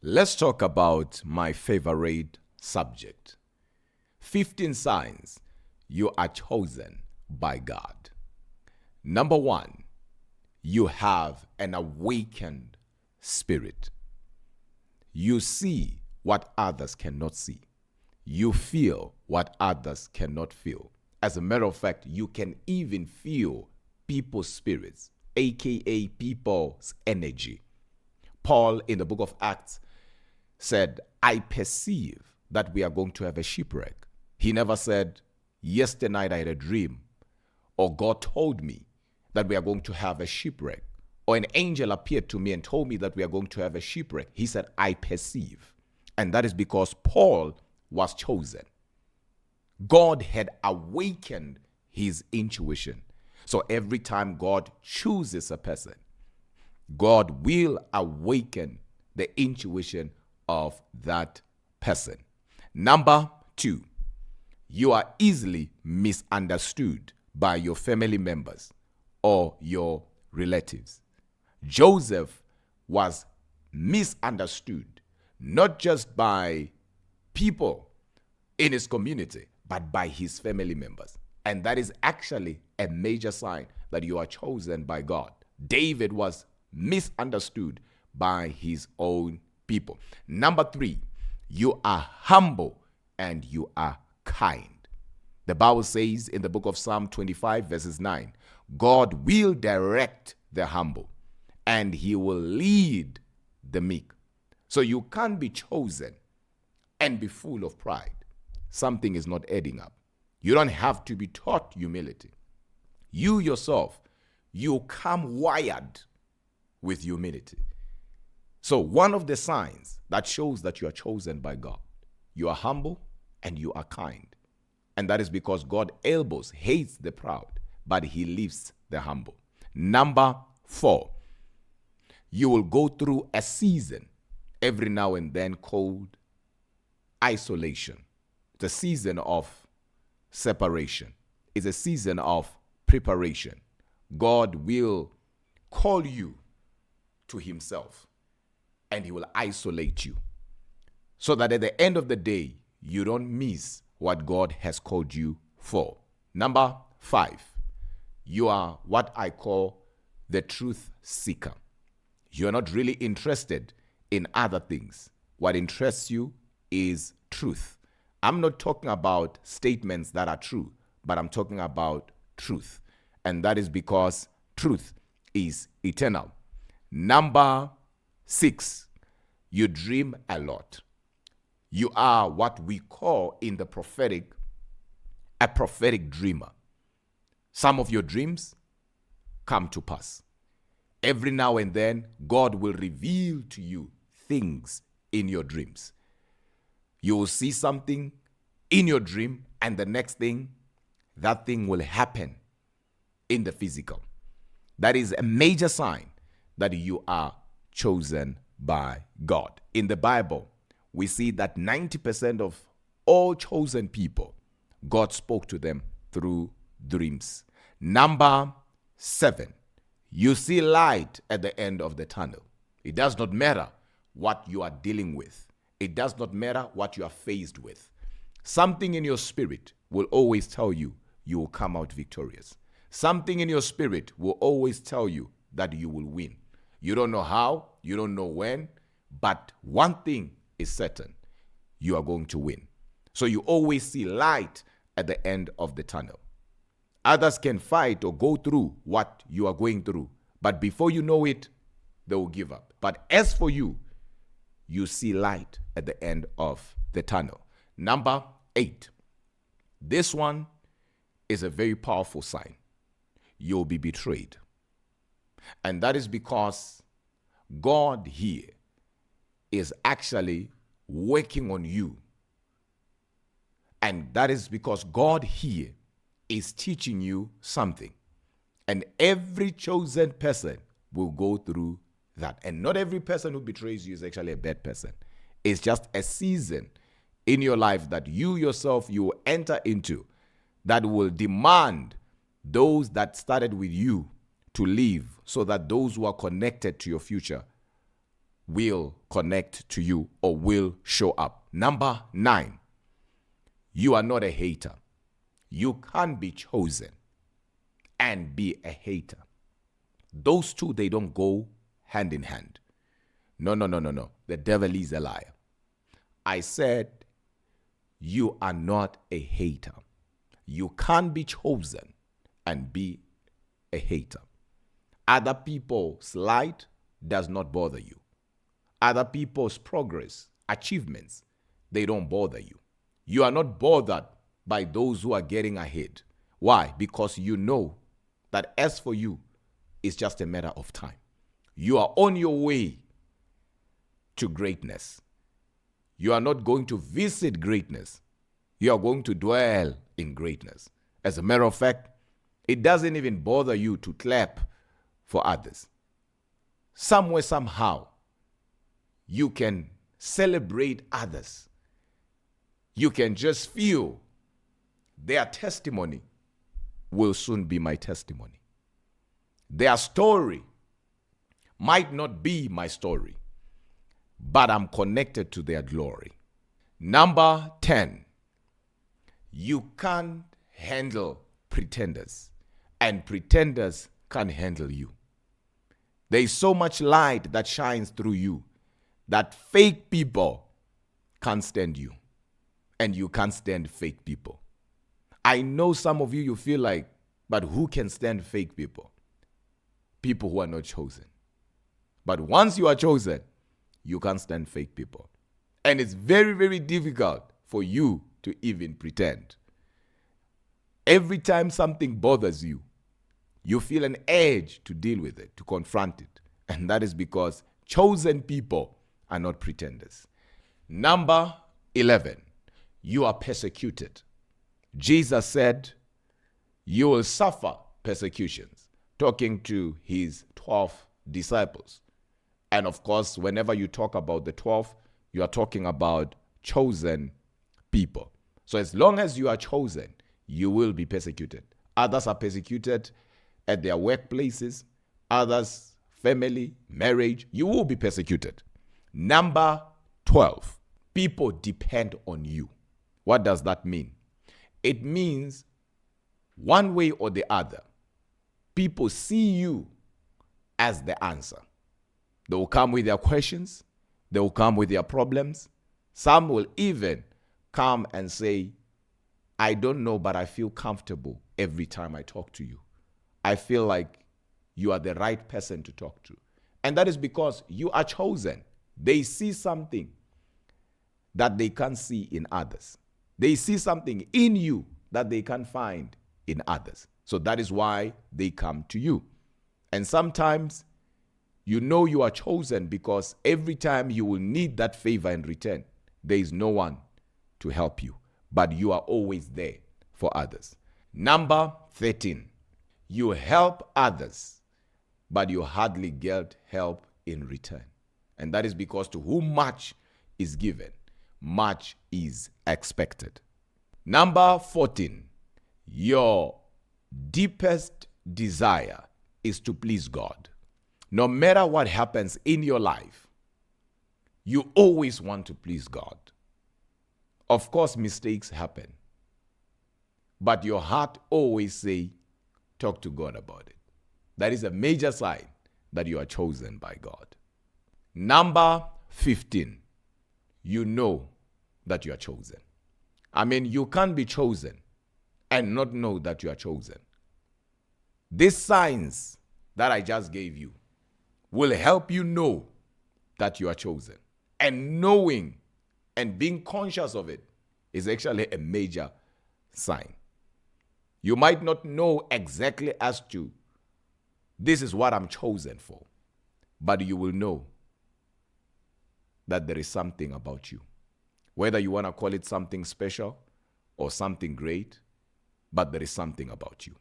Let's talk about my favorite subject. 15 signs you are chosen by God. Number one, you have an awakened spirit. You see what others cannot see. You feel what others cannot feel. As a matter of fact, you can even feel people's spirits, aka people's energy. Paul in the book of Acts said, I perceive that we are going to have a shipwreck. He never said, yesterday night I had a dream, or God told me that we are going to have a shipwreck, or an angel appeared to me and told me that we are going to have a shipwreck. He said, I perceive. And that is because Paul was chosen. God had awakened his intuition. So every time God chooses a person, God will awaken the intuition of that person. Number two, you are easily misunderstood by your family members or your relatives. Joseph was misunderstood, not just by people in his community, but by his family members. And that is actually a major sign that you are chosen by God. David was misunderstood by his own people. Number three, you are humble and you are kind. The Bible says in the book of Psalm 25 verses 9, God will direct the humble and he will lead the meek. So you can't be chosen and be full of pride. Something is not adding up. You don't have to be taught humility. You yourself, you come wired with humility. So one of the signs that shows that you are chosen by God, you are humble and you are kind. And that is because God hates the proud, but he lifts the humble. Number four, you will go through a season every now and then called isolation. It's a season of separation. It's a season of preparation. God will call you to himself and he will isolate you so that at the end of the day, you don't miss what God has called you for. Number five, you are what I call the truth seeker. You're not really interested in other things. What interests you is truth. I'm not talking about statements that are true, but I'm talking about truth. And that is because truth is eternal. Number six, you dream a lot. You are what we call in the prophetic, a prophetic dreamer. Some of your dreams come to pass. Every now and then, God will reveal to you things in your dreams. You will see something in your dream, and the next thing, that thing will happen in the physical. That is a major sign that you are chosen by God. In the Bible, we see that 90% of all chosen people, God spoke to them through dreams. Number seven, you see light at the end of the tunnel. It does not matter what you are dealing with. It does not matter what you are faced with. Something in your spirit will always tell you you will come out victorious. Something in your spirit will always tell you that you will win. You don't know how, you don't know when, but one thing is certain: you are going to win. So you always see light at the end of the tunnel. Others can fight or go through what you are going through, but before you know it, they will give up. But as for you, you see light at the end of the tunnel. Number eight, this one is a very powerful sign. You'll be betrayed. And that is because God here is actually working on you. And that is because God here is teaching you something. And every chosen person will go through that. And not every person who betrays you is actually a bad person. It's just a season in your life that you yourself, you will enter into, that will demand those that started with you to leave, so that those who are connected to your future will connect to you or will show up. Number 9, you are not a hater. You can't be chosen and be a hater. Those two, they don't go hand in hand. No. The devil is a liar. I said, you are not a hater. You can't be chosen and be a hater. Other people's light does not bother you. Other people's progress, achievements, they don't bother you. You are not bothered by those who are getting ahead. Why? Because you know that as for you, it's just a matter of time. You are on your way to greatness. You are not going to visit greatness. You are going to dwell in greatness. As a matter of fact, it doesn't even bother you to clap for others. Somewhere, somehow, you can celebrate others. You can just feel their testimony will soon be my testimony. Their story might not be my story, but I'm connected to their glory. Number 10, you can't handle pretenders, and pretenders can't handle you. There is so much light that shines through you that fake people can't stand you, and you can't stand fake people. I know some of you, you feel like, but who can stand fake people? People who are not chosen. But once you are chosen, you can't stand fake people. And it's very, very difficult for you to even pretend. Every time something bothers you, you feel an urge to deal with it, to confront it. And that is because chosen people are not pretenders. Number 11, you are persecuted. Jesus said, you will suffer persecutions, talking to his 12 disciples. And of course, whenever you talk about the 12, you are talking about chosen people. So as long as you are chosen, you will be persecuted. Others are persecuted at their workplaces, others, family, marriage, you will be persecuted. Number 12, people depend on you. What does that mean? It means one way or the other, people see you as the answer. They will come with their questions. They will come with their problems. Some will even come and say, I don't know, but I feel comfortable every time I talk to you. I feel like you are the right person to talk to. And that is because you are chosen. They see something that they can't see in others. They see something in you that they can't find in others. So that is why they come to you. And sometimes you know you are chosen because every time you will need that favor in return, there is no one to help you, but you are always there for others. Number 13, you help others, but you hardly get help in return. And that is because to whom much is given, much is expected. Number 14, your deepest desire is to please God. No matter what happens in your life, you always want to please God. Of course, mistakes happen, but your heart always say, talk to God about it. That is a major sign that you are chosen by God. Number 15, you know that you are chosen. I mean, you can't be chosen and not know that you are chosen. These signs that I just gave you will help you know that you are chosen. And knowing and being conscious of it is actually a major sign. You might not know exactly as to this is what I'm chosen for, but you will know that there is something about you. Whether you want to call it something special or something great, but there is something about you.